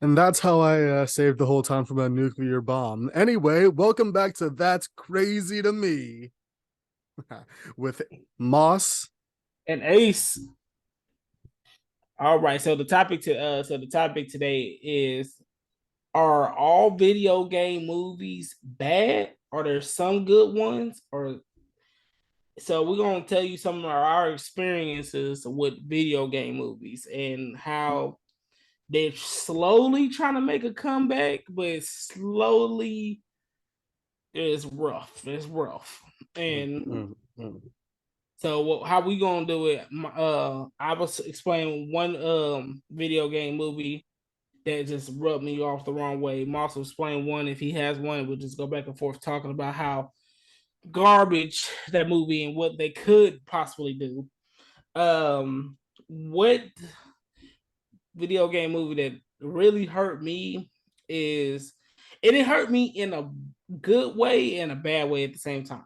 And that's how I saved the whole town from a nuclear bomb. Anyway, welcome back to That's Crazy to Me with Moss. And Ace. All right. So the topic today is: are all video game movies bad? Are there some good ones? Or so we're gonna tell you some of our experiences with video game movies and how they're slowly trying to make a comeback, but slowly it's rough. It's rough. And so how we gonna do it? I was explaining one video game movie that just rubbed me off the wrong way. Moss will explain one if he has one. We'll just go back and forth talking about how garbage that movie and what they could possibly do. What video game movie that really hurt me is, and it hurt me in a good way and a bad way at the same time.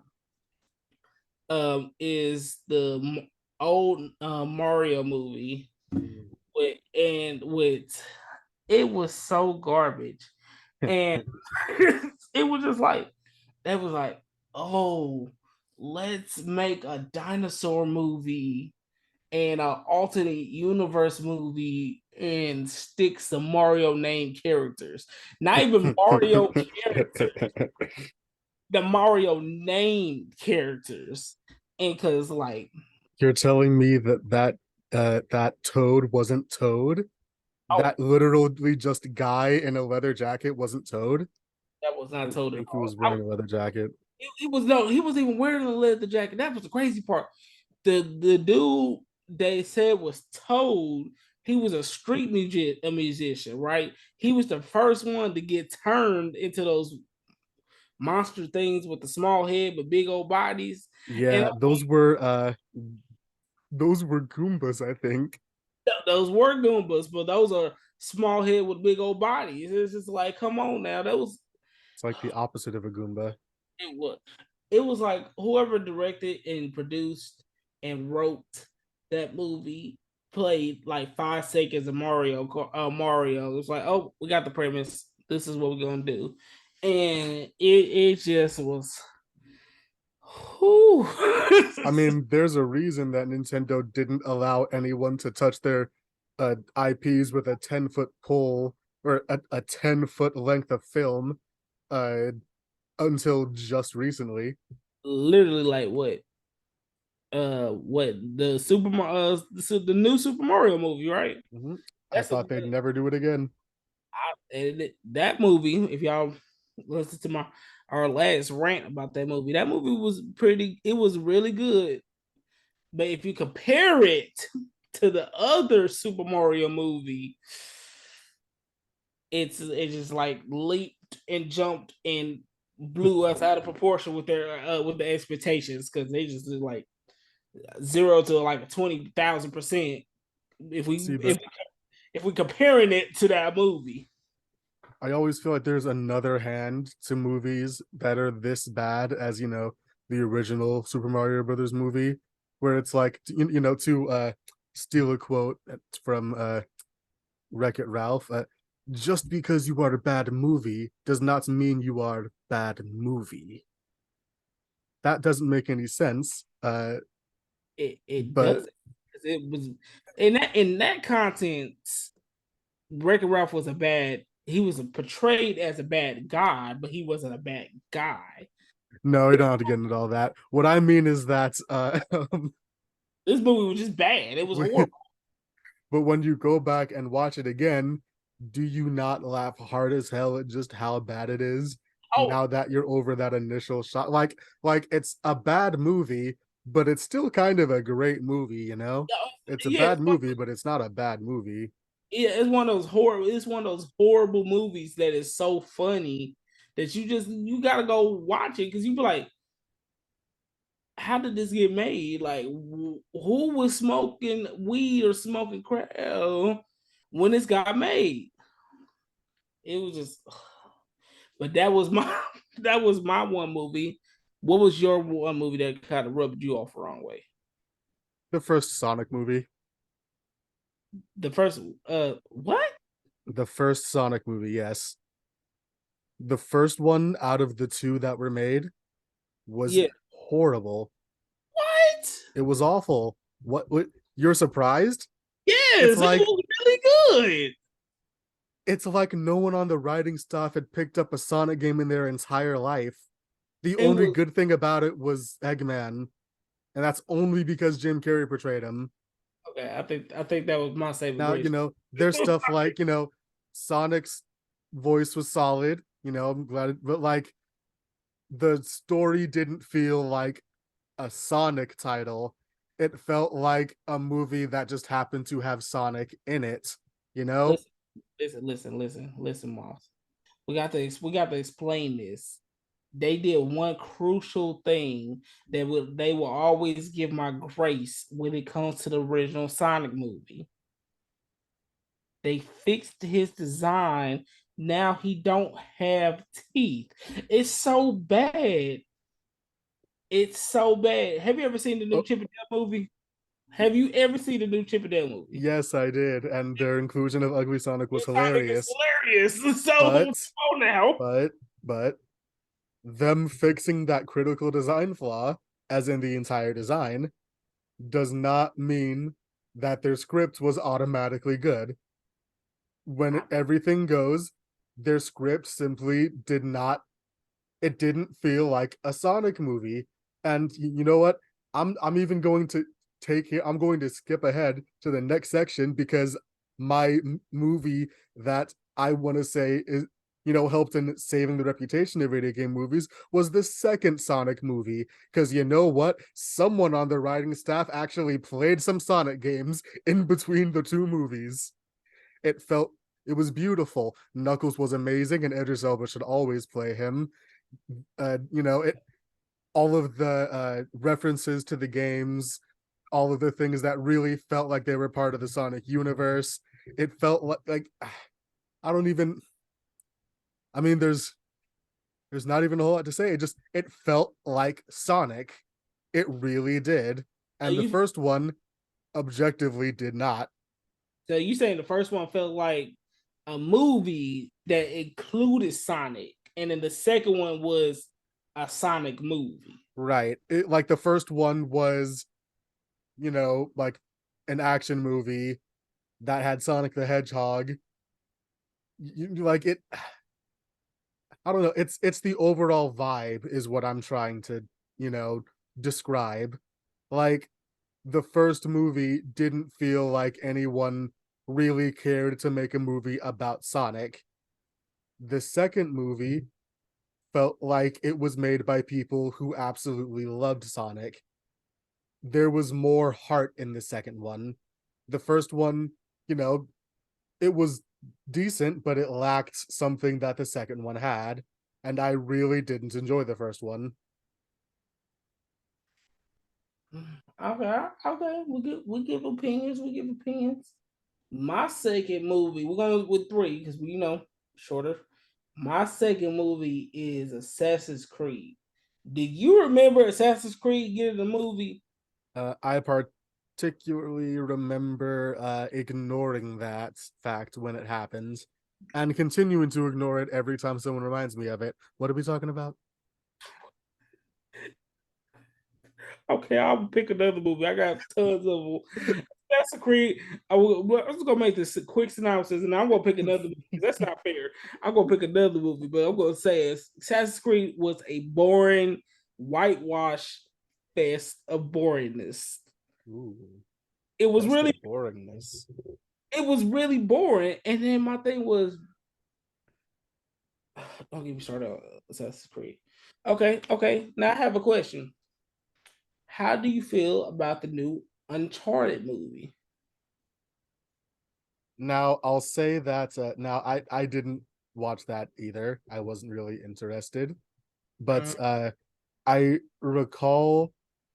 Is the old Mario movie with it was so garbage, and it was just like that was like, oh, let's make a dinosaur movie and an alternate universe movie and stick some Mario named characters, not even Mario characters, the Mario named characters, and because like, You're telling me that Toad wasn't Toad? oh, That literally just guy in a leather jacket wasn't Toad? that was I not didn't told at think he all. was wearing a leather jacket. It was no, he wasn't even wearing a leather jacket. That was the crazy part. The dude they said was Toad. He was a musician, right? He was the first one to get turned into those monster things with the small head but big old bodies. And Yeah, those were Goombas, I think. those were Goombas, but those are small head with big old bodies. It's just like, come on now. That was It's like the opposite of a Goomba. it was it was like whoever directed and produced and wrote that movie played like 5 seconds of Mario. It was like, oh, we got the premise. This is what we're gonna do, and it just was. Whew. I mean, there's a reason that Nintendo didn't allow anyone to touch their IPs with a 10-foot pole or a 10-foot length of film uh, until just recently. Literally like what the new Super Mario movie, right? Mm-hmm. I That's a thought they'd never do it again. that movie. If y'all listen to my our last rant about that movie was pretty. It was really good. But if you compare it to the other Super Mario movie, it's just like leaped and jumped and blew us out of proportion with the expectations because they just did like 0 to like 20,000% if See, we but if we comparing it to that movie. I always feel like there's another hand to movies that are this bad as, the original Super Mario Brothers movie, where it's like, to steal a quote from Wreck It Ralph. Just because you are a bad movie does not mean you are a bad movie. That doesn't make any sense. It But does it was in that content. Wreck-It Ralph was a bad. He was portrayed as a bad guy, but he wasn't a bad guy. no, we don't have to get into all that. What I mean is that, This movie was just bad. It was but horrible. when you go back and watch it again, do you not laugh hard as hell at just how bad it is Oh, now that you're over that initial shot? Like it's a bad movie, but it's still kind of a great movie. It's a yeah, bad movie, but it's not a bad movie. it's one of those horrible. It's one of those horrible movies that is so funny that you gotta go watch it because you be like, how did this get made? Like, who was smoking weed or smoking crack when this got made? It was just, but that was my that was my one movie. What was your one movie that kind of rubbed you off the wrong way? The first Sonic movie. The first what? The first Sonic movie, yes. The first one out of the two that were made was Yeah. horrible. What? It was awful. What you're surprised? It's Yes, it like was really good. it's like no one on the writing staff had picked up a Sonic game in their entire life. The It only was good thing about it was Eggman, and that's only because Jim Carrey portrayed him. okay. I think that was my saving Now, grace. there's stuff like, Sonic's voice was solid, I'm glad, but like the story didn't feel like a Sonic title. It felt like a movie that just happened to have Sonic in it, you know? Listen, listen, Moss. We got to explain this. They did one crucial thing that they will always give my grace when it comes to the original Sonic movie. They fixed his design. Now he don't have teeth. It's so bad. It's so bad. Have you ever seen the new Oh, Chip and Dale movie? Have you ever seen the new Chip and Dale movie? yes, I did, and their inclusion of Ugly Sonic was Sonic is hilarious. hilarious. So But, oh now. but, but them fixing that critical design flaw, as in the entire design, does not mean that their script was automatically good. When everything goes, their script simply did not, it didn't feel like a Sonic movie. And you know what? I'm even going to I'm going to skip ahead to the next section because my movie that I want to say is, helped in saving the reputation of video game movies was the second Sonic movie. Because you know what? Someone on the writing staff actually played some Sonic games in between the two movies. It felt, it was beautiful. Knuckles was amazing, and Idris Elba should always play him. It, all of the references to the games, all of the things that really felt like they were part of the Sonic universe. It felt like I don't even. I mean, there's not even a whole lot to say. It felt like Sonic. It really did, So and the you first one objectively did not. so you saying the first one felt like a movie that included Sonic, and then the second one was a Sonic movie. Right. Like the first one was, like an action movie that had Sonic the Hedgehog. Like it, I don't know. It's the overall vibe is what I'm trying to, you know, describe. Like the first movie didn't feel like anyone really cared to make a movie about Sonic. The second movie felt like it was made by people who absolutely loved Sonic. There was more heart in the second one. The first one, you know, it was decent, but it lacked something that the second one had. And I really didn't enjoy the first one. Okay, okay, we give opinions. We give opinions. My second movie, we're going with three because we shorter. My second movie is Assassin's Creed. Do you remember Assassin's Creed getting a movie? I particularly remember ignoring that fact when it happened and continuing to ignore it every time someone reminds me of it. What are we talking about? Okay, I'll pick another movie. I got tons of them. Assassin's Creed. I'm just gonna make this a quick synopsis, and I'm gonna pick another movie. That's not fair. I'm gonna pick another movie, but I'm gonna say Assassin's Creed was a boring, whitewash fest of boringness. Ooh, It was best really, of boringness. it was really boring. And then my thing was, don't get me started on Assassin's Creed. Okay, okay. Now I have a question. How do you feel about the new Uncharted movie? Now I'll say that now I didn't watch that either. I wasn't really interested, but I recall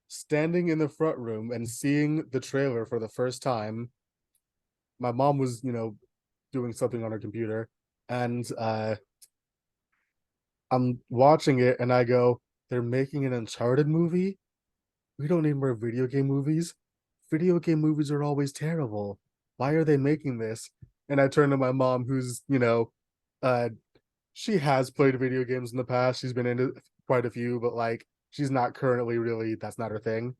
standing in the front room and seeing the trailer for the first time. My mom was, doing something on her computer, and I'm watching it and I go, they're making an Uncharted movie? We don't need more video game movies. Video game movies are always terrible. why are they making this? And I turned to my mom, who's, uh, she has played video games in the past. She's been into quite a few, but like she's not currently really, that's not her thing.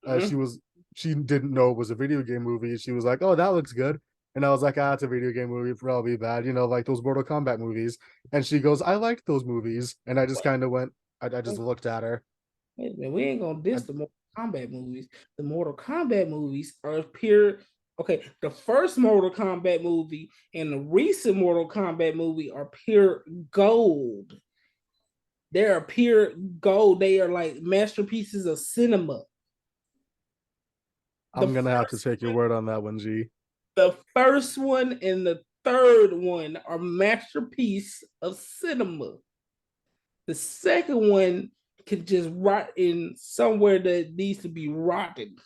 Mhm. She didn't know it was a video game movie. She was like, "Oh, that looks good." And I was like, "Ah, it's a video game movie, probably bad, like those Mortal Kombat movies." And she goes, "I liked those movies." And I just kind of went, I just looked at her. Wait a minute, we ain't gonna I, diss the Mortal Kombat movies. The Mortal Kombat movies are pure. Okay, the first Mortal Kombat movie and the recent Mortal Kombat movie are pure gold. They are pure gold. They are like masterpieces of cinema. The I'm gonna have to first, take your word on that one, G. the first one and the third one are masterpiece of cinema. The second one can just rot in somewhere that needs to be rotted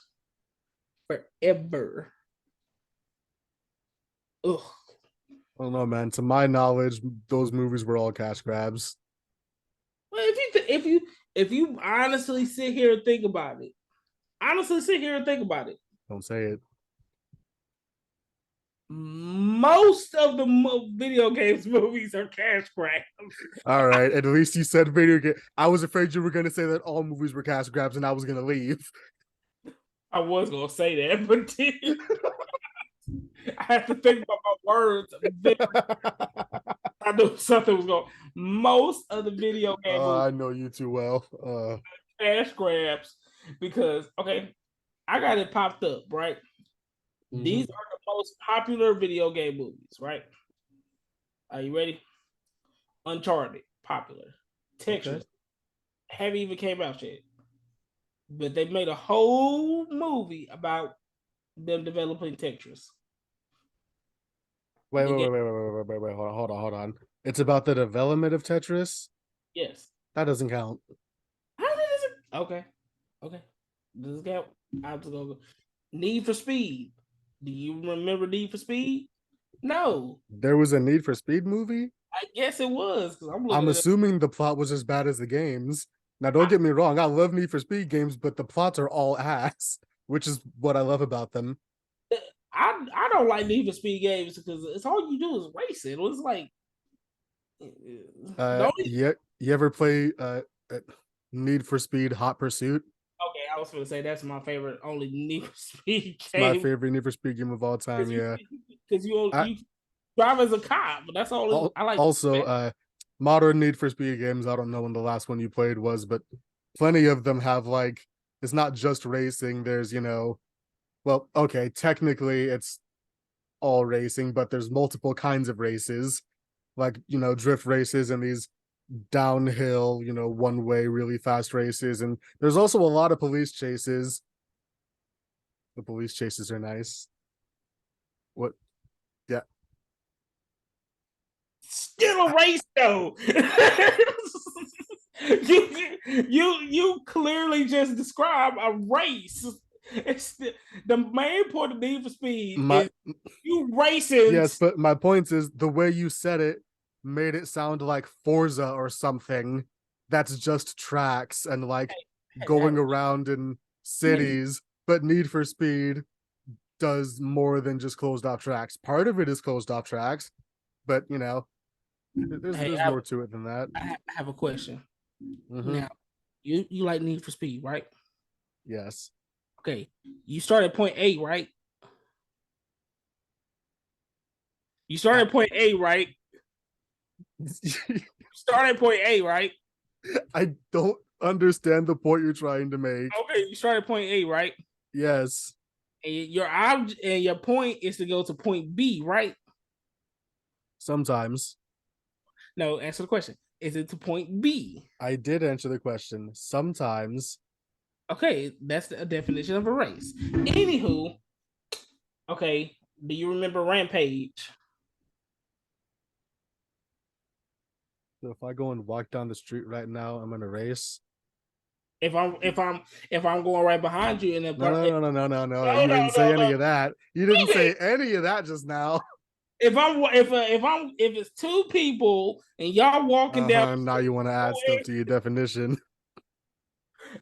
forever. Ugh. I don't know, man. To my knowledge, those movies were all cash grabs. Well, if you honestly sit here and think about it, honestly sit here and think about it. Don't say it. Most of the video games movies are cash grabs. All right. At least you said video game. I was afraid you were gonna say that all movies were cash grabs, and I was gonna leave. I was gonna say that, but I have to think about my words. I knew something was going. Most of the video game movies I know you too well. cash grabs because okay, I got it popped up right. These are the most popular video game movies, right? Are you ready? Uncharted, popular. Tetris, Okay. haven't even came out yet, but they made a whole movie about them developing Tetris. Wait, The wait, game, wait, wait, wait, wait, wait, wait, wait. Hold on. It's about the development of Tetris. yes. That doesn't count. How did it? Okay, okay. This is count. I'm just gonna go. Need for Speed. Do you remember Need for Speed? No, There was a Need for Speed movie. I guess it was because I'm I'm looking at it. assuming the plot was as bad as the games. Now, don't get me wrong. I love Need for Speed games, but the plots are all ass, which is what I love about them. I don't like Need for Speed games because it's all you do is race it. It's like the only You ever play uh, Need for Speed Hot Pursuit? okay. I was going to say that's my favorite only Need for Speed It's my game favorite Need for Speed game of all time. because Yeah. I you drive as a cop, but that's all I like. also modern Need for Speed games. I don't know when the last one you played was, but plenty of them have like it's not just racing. There's well, okay, technically it's all racing, but there's multiple kinds of races, like drift races and these downhill, one way really fast races, and there's also a lot of police chases. The police chases are nice. What? Yeah. Still a race though. You clearly just described a race. It's the main point of Need for Speed My is you racing. yes, but my point is the way you said it made it sound like Forza or something that's just tracks and like going around in cities, but Need for Speed does more than just closed off tracks. Part of it is closed off tracks, but there's more to it than that. I have a question. Mm-hmm. Now, you like Need for Speed, right? Yes. Okay, you start at point A, right? You start at point A, right? Start at point A, right? I don't understand the point you're trying to make. Okay, you start at point A, right? Yes. And your point is to go to point B, right? Sometimes. No, answer the question. Is it to point B? I did answer the question. Sometimes. Okay, that's the definition of a race. Anywho, okay, do you remember Rampage? So if I go and walk down the street right now, I'm gonna race. If I'm going right behind you in the No. You didn't say any of that. You didn't say any of that just now. If it's two people and y'all walking down, Now you want to add stuff to your definition.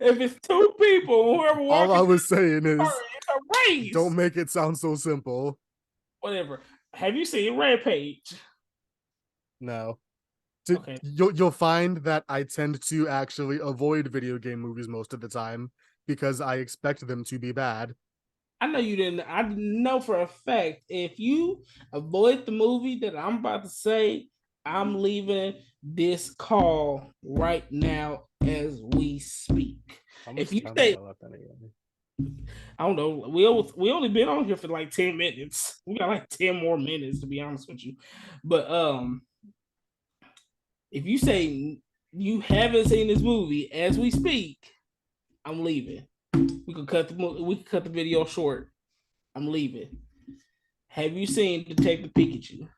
if it's two people, whoever walking, all I was saying is, it's a race. don't make it sound so simple. Whatever. Have you seen Rampage? No. Okay. You'll find that I tend to actually avoid video game movies most of the time because I expect them to be bad. I know you didn't. I know for a fact if you avoid the movie that I'm about to say, I'm leaving this call right now as we speak. How If much you time say, have I left anyway? I don't know, we only been on here for like 10 minutes. We got like 10 more minutes to be honest with you. But if you say you haven't seen this movie as we speak, I'm leaving. We could cut the video short. I'm leaving. Have you seen Detective Pikachu?